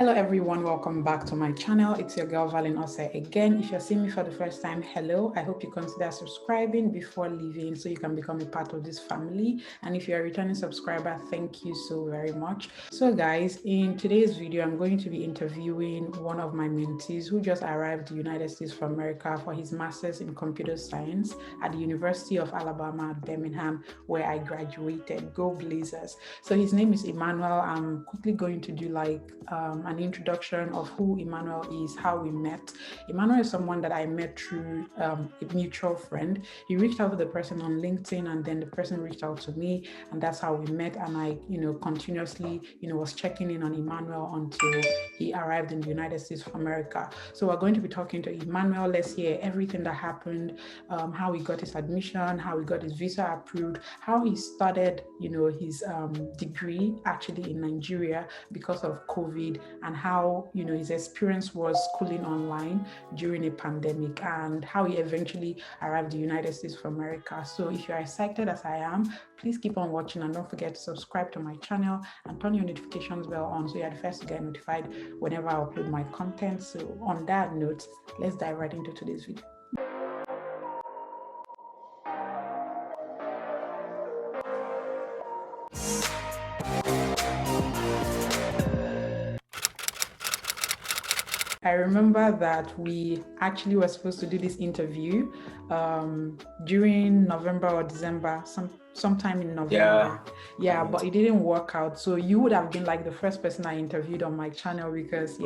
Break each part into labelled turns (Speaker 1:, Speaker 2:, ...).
Speaker 1: Hello everyone, welcome back to my channel. It's your girl valeenovarah again. If you're seeing me for the first time, hello. I hope you consider subscribing before leaving so you can become a part of this family. And if you're a returning subscriber, thank you so very much. So guys, in today's video, I'm going to be interviewing one of my mentees who just arrived in the United States of America for his master's in computer science at the University of Alabama at Birmingham, where I graduated. Go Blazers. So his name is Emmanuel. I'm quickly going to do an introduction of who Emmanuel is, how we met. Emmanuel is someone that I met through a mutual friend. He reached out to the person on LinkedIn, and then the person reached out to me, and that's how we met. And I, continuously, was checking in on Emmanuel until he arrived in the United States of America. So we're going to be talking to Emmanuel. Let's hear everything that happened, how he got his admission, how he got his visa approved, how he started, his degree actually in Nigeria because of COVID, and how his experience was schooling online during a pandemic, and how he eventually arrived in the United States of America. So if you're excited as I am, please keep on watching, and don't forget to subscribe to my channel and turn your notifications bell on so you're the first to get notified whenever I upload my content. So on that note, let's dive right into today's video. I remember that we actually were supposed to do this interview during November or December, sometime in November. Yeah, but it didn't work out. So you would have been like the first person I interviewed on my channel because,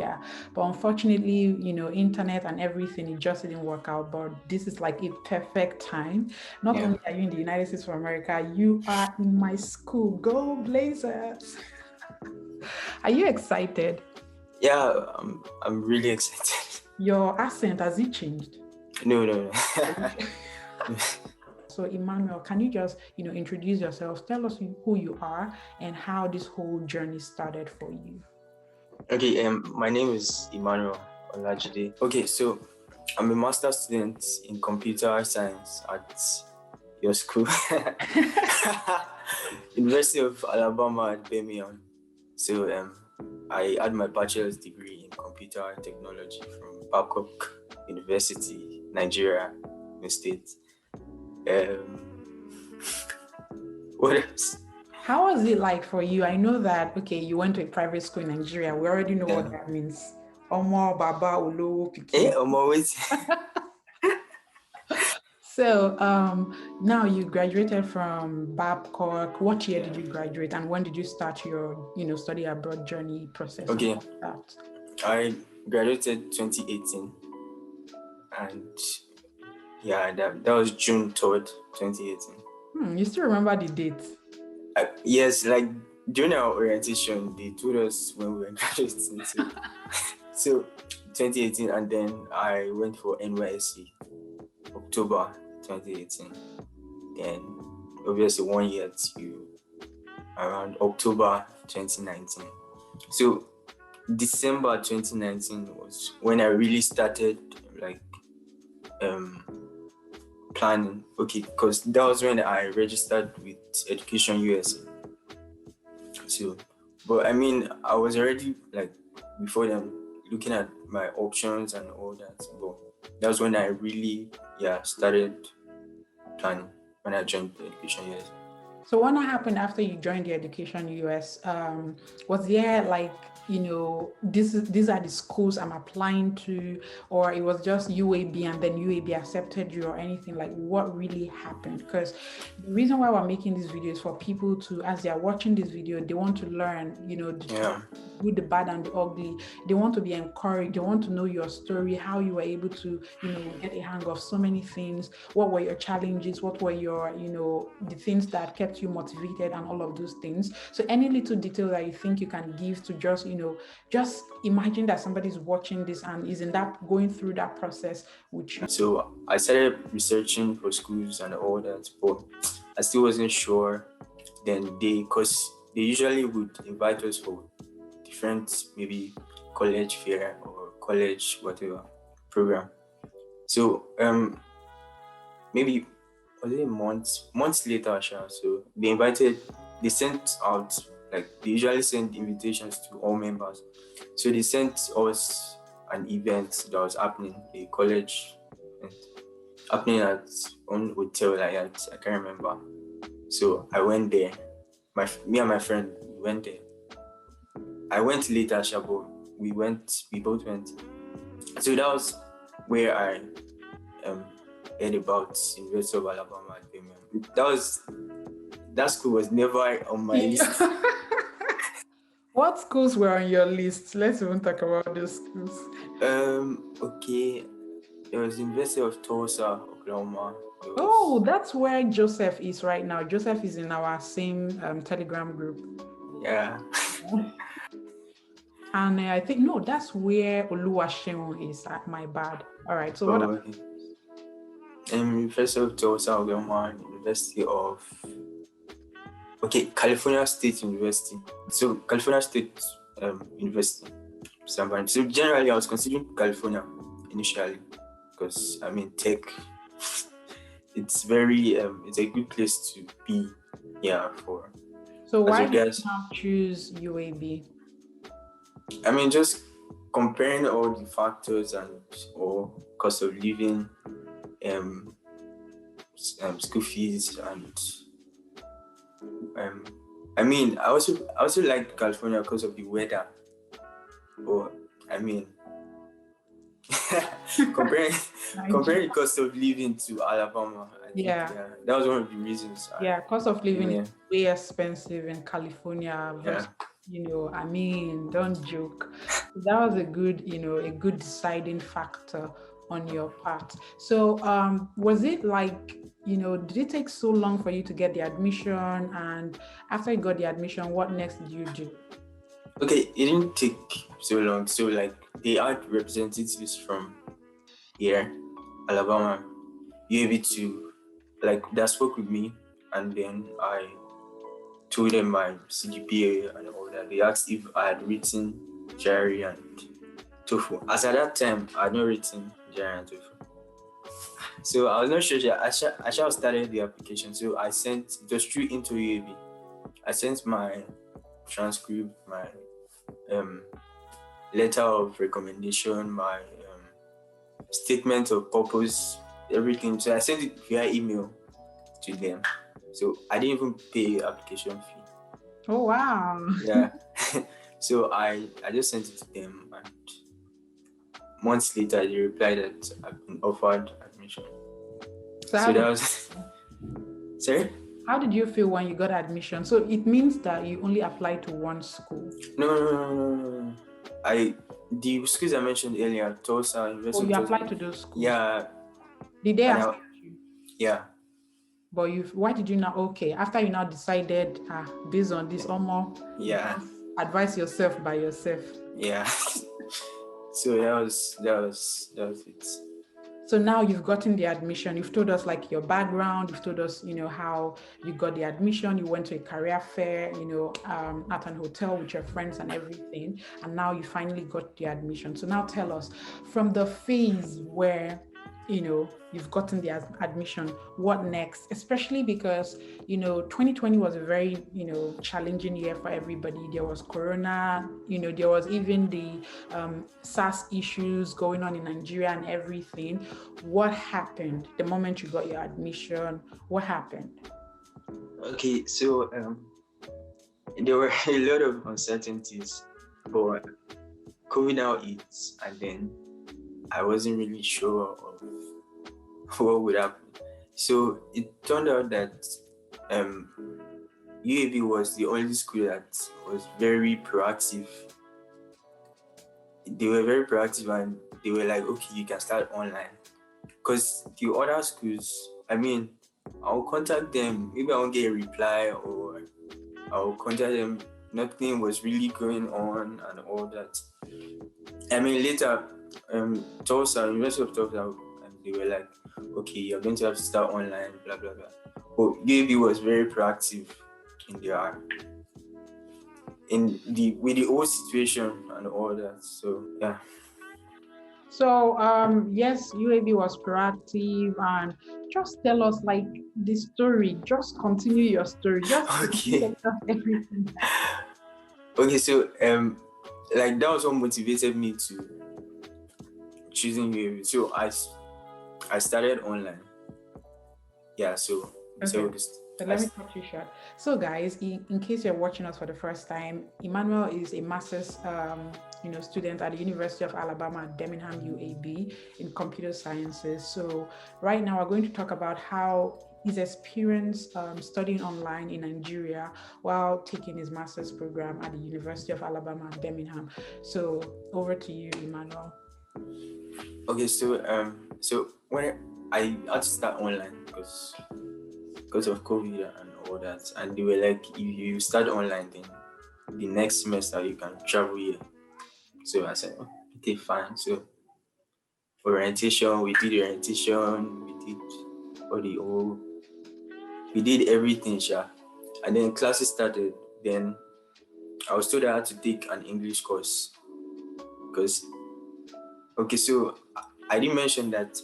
Speaker 1: but unfortunately, internet and everything, it just didn't work out. But this is like a perfect time. Not only are you in the United States of America, you are in my school. Go Blazers! Are you excited?
Speaker 2: Yeah, I'm really excited.
Speaker 1: Your accent, has it changed?
Speaker 2: No.
Speaker 1: So Emmanuel, can you just, introduce yourself? Tell us who you are and how this whole journey started for you.
Speaker 2: Okay, my name is Emmanuel Olajide. Okay, so I'm a master's student in computer science at your school, University of Alabama at Birmingham. So I had my bachelor's degree in computer technology from Babcock University, Nigeria, in the States. What else?
Speaker 1: How was it like for you? I know that, okay, you went to a private school in Nigeria. We already know what that means. Omo, Baba, Olowo, Pikin.
Speaker 2: I'm always.
Speaker 1: So now you graduated from Babcock. What year did you graduate, and when did you start your, study abroad journey process?
Speaker 2: Okay, I graduated 2018, and that was June 3rd, 2018.
Speaker 1: You still remember the date?
Speaker 2: Yes, like during our orientation, they told us when we were graduating. So 2018, and then I went for NYSC, October 2018. Then obviously 1 year to around October 2019. So December 2019 was when I really started planning. Okay, because that was when I registered with Education USA. So, but I mean, I was already before then looking at my options and all that. But that was when I really started planning when I joined the Education USA.
Speaker 1: So what happened after you joined the Education US? Was there these are the schools I'm applying to, or it was just UAB and then UAB accepted you, or anything? Like, what really happened? Because the reason why we're making this video is for people to, as they are watching this video, they want to learn, the good, the bad, and the ugly. They want to be encouraged. They want to know your story, how you were able to, get a hang of so many things. What were your challenges? What were your, the things that kept you motivated, and all of those things. So any little detail that you think you can give to just, just imagine that somebody's watching this and is going through that process with you.
Speaker 2: So I started researching for schools and all that, but I still wasn't sure. Then because they usually would invite us for different, maybe college fair or college whatever program. So maybe was it months later, so they sent out like they usually send invitations to all members. So they sent us an event that was happening, a college event, happening at one hotel like that. I can't remember. So I went there. Me and my friend we went there. I went later, Shabo. We both went. So that was where I heard about University of Alabama at Birmingham. That school was never on my list.
Speaker 1: What schools were on your list? Let's even talk about those schools.
Speaker 2: Okay. There was University of Tulsa, Oklahoma.
Speaker 1: Oh, that's where Joseph is right now. Joseph is in our same Telegram group.
Speaker 2: Yeah.
Speaker 1: And I think, no, that's where Oluwaseun is. My bad. All right. So what?
Speaker 2: University of Tulsa, Oklahoma, California State University. So California State University. So generally, I was considering California initially because tech. It's a good place to be here for.
Speaker 1: So why did you not choose UAB?
Speaker 2: Just comparing all the factors or cost of living, school fees, and I also like California because of the weather. But comparing cost of living to Alabama, I think, that was one of the reasons.
Speaker 1: Cost of living is way expensive in California. Don't joke. That was a good deciding factor on your part. So was it like, did it take so long for you to get the admission? And after you got the admission, what next did you do?
Speaker 2: Okay, it didn't take so long. So they had representatives from here, Alabama, UAB that spoke with me, and then I told them my CGPA and all that. They asked if I had written GRE and TOEFL. As at that time, I had not written GRE and TOEFL. So I was not sure. I should have started the application. So I sent just straight into UAB. I sent my transcript, my letter of recommendation, my statement of purpose, everything. So I sent it via email to them. So I didn't even pay application fee.
Speaker 1: Oh wow!
Speaker 2: Yeah. So I just sent it to them, and months later they replied that I've been offered admission. So that was. Sorry?
Speaker 1: How did you feel when you got admission? So it means that you only applied to one school?
Speaker 2: No. The schools I mentioned earlier, Tulsa, University.
Speaker 1: Oh, you applied to those schools?
Speaker 2: Yeah.
Speaker 1: Did they ask you?
Speaker 2: Yeah.
Speaker 1: But why did you not? Okay, after you now decided, based on this, advise yourself by yourself.
Speaker 2: Yeah. So that was it.
Speaker 1: So now you've gotten the admission. You've told us your background. You've told us, how you got the admission. You went to a career fair, at an hotel with your friends and everything. And now you finally got the admission. So now tell us, from the phase where, you've gotten the admission, what next? Especially because, 2020 was a very, challenging year for everybody. There was Corona, there was even the SARS issues going on in Nigeria and everything. What happened the moment you got your admission? What happened?
Speaker 2: Okay, so there were a lot of uncertainties, but COVID now hits, and then I wasn't really sure of what would happen. So it turned out that UAB was the only school that was very proactive. They were very proactive, and they were like, okay, you can start online. Because the other schools, I'll contact them. Maybe I won't get a reply, or I'll contact them. Nothing was really going on and all that. Later, Tulsa, University of Tulsa, they were like, okay, you're going to have to start online, blah, blah, blah. But UAB was very proactive with the whole situation and all that. So, yeah.
Speaker 1: So, yes, UAB was proactive, and just tell us the story. Just continue your story. Just
Speaker 2: okay.
Speaker 1: Everything.
Speaker 2: Okay, so like that was what motivated me to choosing UAB. So I started online. Yeah, so
Speaker 1: Okay. So
Speaker 2: I,
Speaker 1: let me cut you short. So, guys, in case you're watching us for the first time, Emmanuel is a master's, student at the University of Alabama at Birmingham, UAB, in computer sciences. So, right now, we're going to talk about how his experience studying online in Nigeria while taking his master's program at the University of Alabama at Birmingham. So, over to you, Emmanuel.
Speaker 2: okay, so when I had to start online because of COVID and all that, and they were like, if you start online, then the next semester you can travel here. So I said, okay, fine. So orientation, we did orientation, we did all the whole, we did everything, sha. And then classes started. Then I was told I had to take an English course because, okay, so I didn't mention that,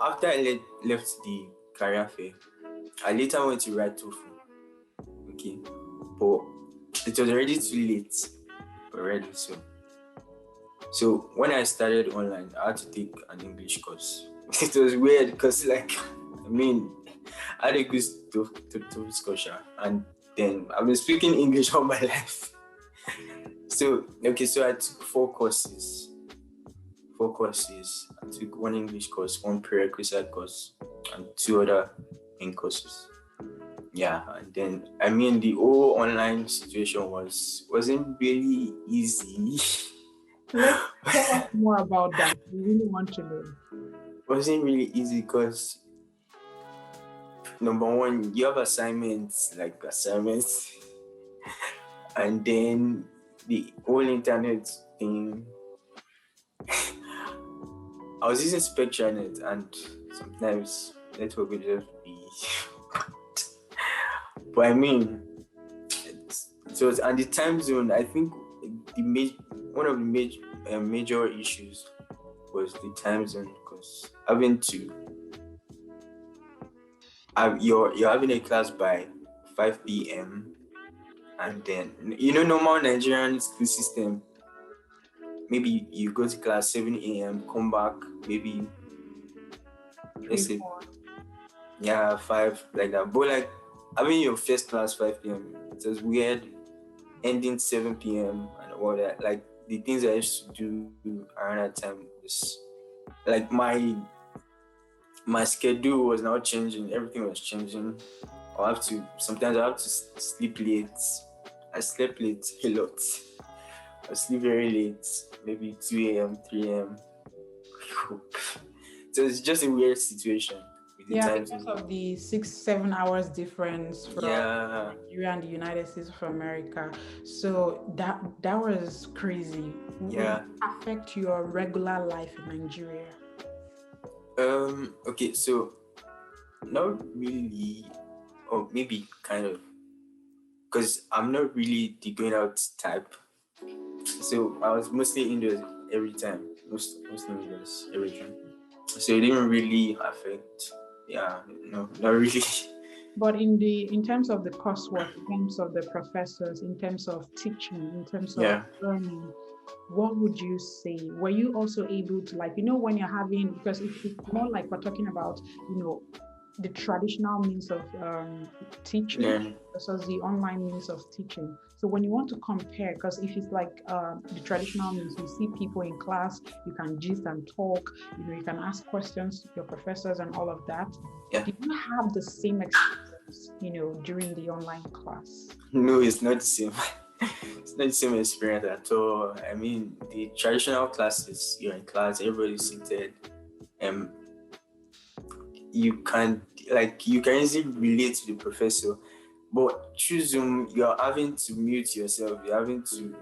Speaker 2: after I left the career fair, I later went to write TOEFL. Okay, but it was already too late already. So when I started online, I had to take an English course. It was weird because, like, I had a good TOEFL score, and then I've been speaking English all my life. So I took four courses. I took one English course, one prerequisite course, and two other main courses. Yeah, and then the whole online situation wasn't really easy.
Speaker 1: Let's tell us more about that. We really want to know.
Speaker 2: Wasn't really easy because number one, you have assignments, and then the whole internet thing. I was using SpectraNet, and sometimes network would just be. But it was, and the time zone. I think one of the major issues was the time zone, because you're having a class by 5 p.m. and then normal Nigerian school system. Maybe you go to class 7 a.m., come back maybe, let's say, 5, like that. But like having your first class 5 p.m., it was weird. Ending 7 p.m. and all that. Like the things I used to do around that time was like my schedule was now changing. Everything was changing. Sometimes I have to sleep late. I slept late a lot. I sleep very late, maybe 2 a.m., 3 a.m. So it's just a weird situation with the time.
Speaker 1: Because of the 6-7 hours difference from Nigeria and the United States of America. So that was crazy.
Speaker 2: Yeah.
Speaker 1: Will it affect your regular life in Nigeria?
Speaker 2: Okay, so not really, or maybe kind of, because I'm not really the going out type. So I was mostly indoors every time, mostly indoors every time. So it didn't really affect. Yeah, no, not really.
Speaker 1: But in terms of the coursework, in terms of the professors, in terms of teaching, in terms of learning, what would you say? Were you also able to, like, when you're having, because it's more like we're talking about, the traditional means of teaching versus the online means of teaching. So when you want to compare, because if it's like the traditional means, you see people in class, you can gist and talk, you can ask questions to your professors and all of that.
Speaker 2: Yeah.
Speaker 1: Did you have the same experience, during the online class?
Speaker 2: No, it's not the same. It's not the same experience at all. The traditional classes, you're in class, everybody's seated. You can easily relate to the professor, but through Zoom, you're having to mute yourself. You're having to.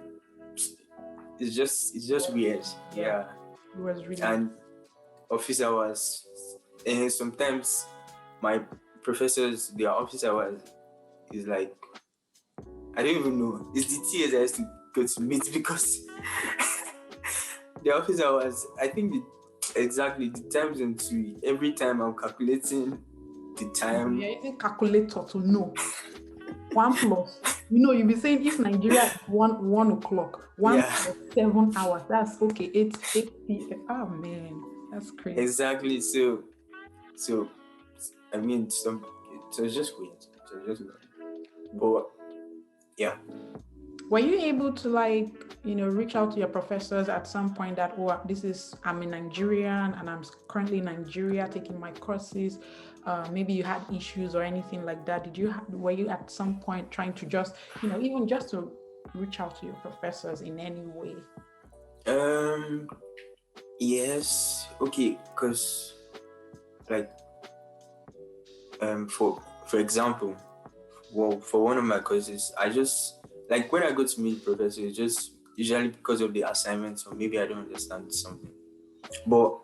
Speaker 2: It's just weird. Yeah.
Speaker 1: It was really.
Speaker 2: And office hours, and sometimes my professors, their office hours is like, I don't even know. It's the TAs I used to go to meet because the office hours, I think exactly the times into every time I'm calculating the time.
Speaker 1: You're using calculator to know. 1 plus You'll be saying if Nigeria is 1 o'clock,
Speaker 2: Yeah,
Speaker 1: 7 hours, that's okay. 8 p.m. Oh man, that's crazy.
Speaker 2: exactly. So I mean, so it's just weird. So it's just weird. But yeah.
Speaker 1: Were you able to reach out to your professors at some point that, oh, I'm a Nigerian and I'm currently in Nigeria taking my courses. Maybe you had issues or anything like that. Were you at some point trying to just, even just to reach out to your professors in any way?
Speaker 2: Yes. Okay. Because like for example, well, for one of my courses, I just like when I go to meet professors, it's just usually because of the assignments or maybe I don't understand something. But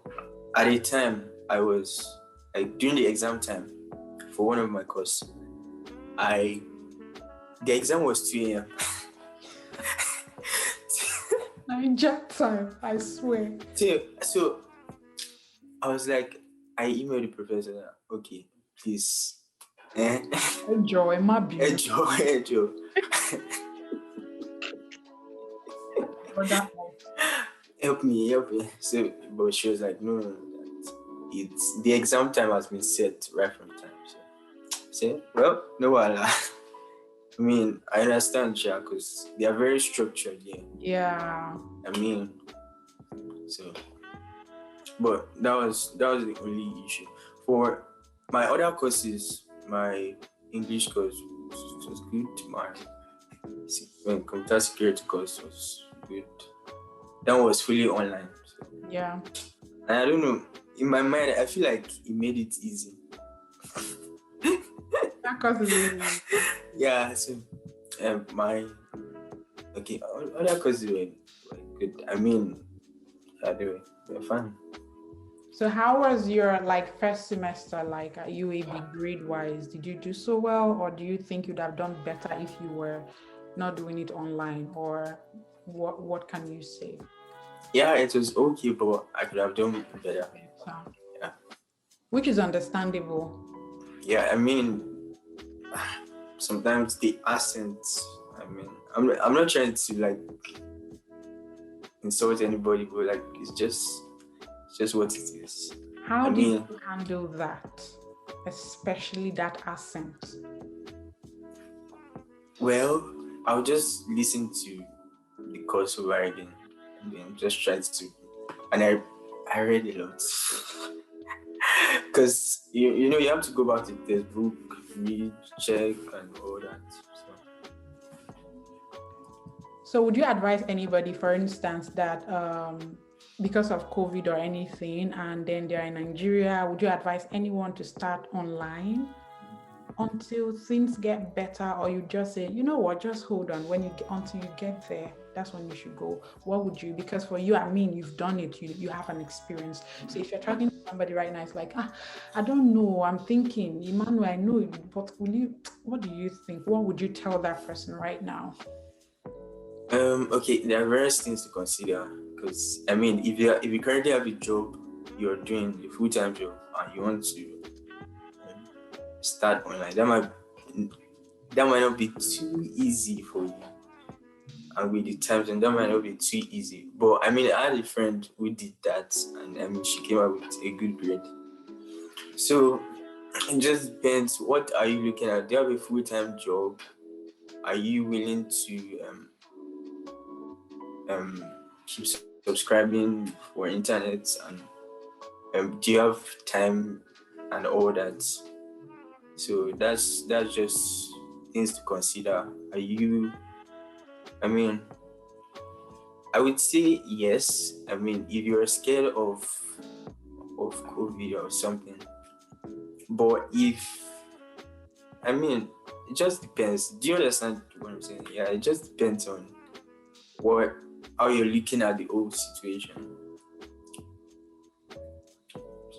Speaker 2: at a time, I was like during the exam time for one of my course, the exam was 2 a.m.
Speaker 1: Niger time, I swear.
Speaker 2: So I was like, I emailed the professor, okay, please.
Speaker 1: Enjoy, my beauty.
Speaker 2: Enjoy. Help me. So, but she was like, no, it's the exam time has been set right from time. So, well, no, I mean, I understand, Sha, because they are very structured.
Speaker 1: Yeah.
Speaker 2: I mean, so, but that was the only issue. For my other courses, my English course was good. My computer security course was good. That was fully online. So.
Speaker 1: Yeah.
Speaker 2: And I don't know. In my mind, I feel like it made it easy.
Speaker 1: That course is really
Speaker 2: yeah. So, my other courses were good. I mean, they were fun.
Speaker 1: So how was your first semester at UAB grade wise? Did you do so well, or do you think you'd have done better if you were not doing it online, or what can you say?
Speaker 2: Yeah, it was okay, but I could have done better. Yeah.
Speaker 1: Which is understandable.
Speaker 2: Yeah, I mean, sometimes the accent. I mean, I'm not trying to insult anybody, but it's just what it is.
Speaker 1: How did you handle that, especially that accent?
Speaker 2: Well, I'll just listen to the course over again and then just try to. And I read a lot because you have to go back to the textbook, read, check, and all that.
Speaker 1: So would you advise anybody, for instance, that because of COVID or anything, and then they're in Nigeria, would you advise anyone to start online until things get better, or you just say, you know what, just hold on, until you get there, that's when you should go? What would you, because for you, I mean, you've done it, you have an experience. So if you're talking to somebody right now, it's like, I don't know, I'm thinking, Emmanuel, I know, but what do you think? What would you tell that person right now?
Speaker 2: Okay, there are various things to consider because I mean, if you currently have a job, you're doing a full-time job, and you want to start online, that might not be too easy for you, and with the times, and that might not be too easy. But I mean, I had a friend who did that, and I mean, she came out with a good grade. So it just depends. What are you looking at? Do you have a full-time job? Are you willing to keep subscribing for internet, and do you have time and all that? So that's just things to consider. I mean, I would say yes. I mean, if you're scared of COVID or something, but I mean, it just depends. Do you understand what I'm saying? Yeah, it just depends on how you're looking at the whole situation.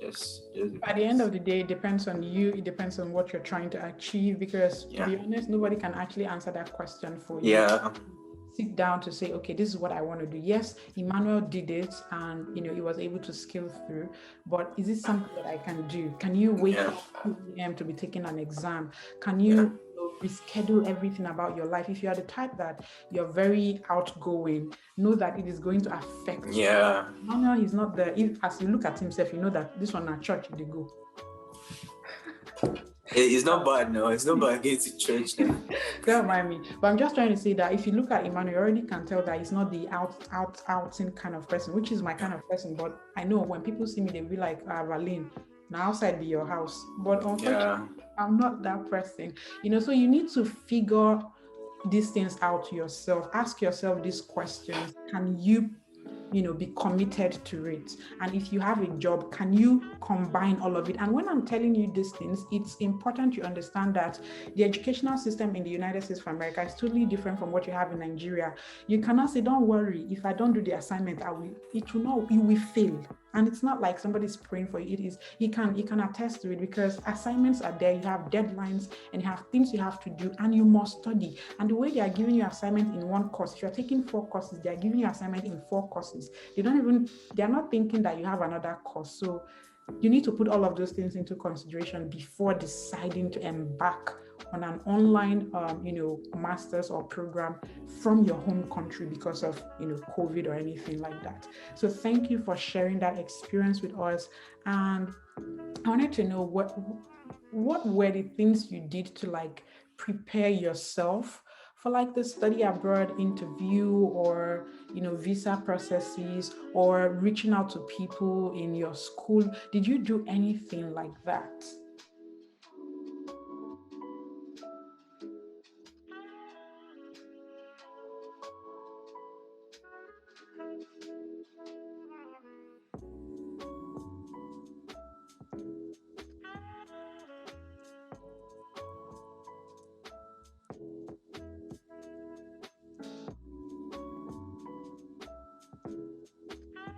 Speaker 2: Just
Speaker 1: at the end of the day, it depends on you. It depends on what you're trying to achieve, because to be honest, nobody can actually answer that question for you.
Speaker 2: Yeah.
Speaker 1: Sit down to say, okay, this is what I want to do. Yes, Emmanuel did it, and he was able to scale through. But is it something that I can do? Can you wake up 2 a.m. to be taking an exam? Can you reschedule everything about your life. If you are the type that you're very outgoing, know that it is going to affect you.
Speaker 2: Yeah.
Speaker 1: Emmanuel, he's not there. As you look at himself, you know that this one at church they go.
Speaker 2: It's not bad now. It's not bad getting to church now.
Speaker 1: Don't mind me. But I'm just trying to say that if you look at Emmanuel, you already can tell that he's not the outing kind of person, which is my kind of person. But I know when people see me, they'll be like, Valeen, now outside be your house. But unfortunately, I'm not that person. So you need to figure these things out yourself. Ask yourself these questions. Can you be committed to it? And if you have a job, can you combine all of it? And when I'm telling you these things, it's important you understand that the educational system in the United States of America is totally different from what you have in Nigeria. You cannot say, don't worry, if I don't do the assignment, you will fail. And it's not like somebody's praying for you. It is, you can attest to it, because assignments are there, you have deadlines, and you have things you have to do, and you must study. And the way they are giving you assignment in one course, if you're taking 4 courses, they are giving you assignment in 4 courses. They're not thinking that you have another course. So you need to put all of those things into consideration before deciding to embark on an online, master's or program from your home country because of, COVID or anything like that. So thank you for sharing that experience with us. And I wanted to know what were the things you did to prepare yourself for the study abroad interview, or visa processes, or reaching out to people in your school. Did you do anything like that?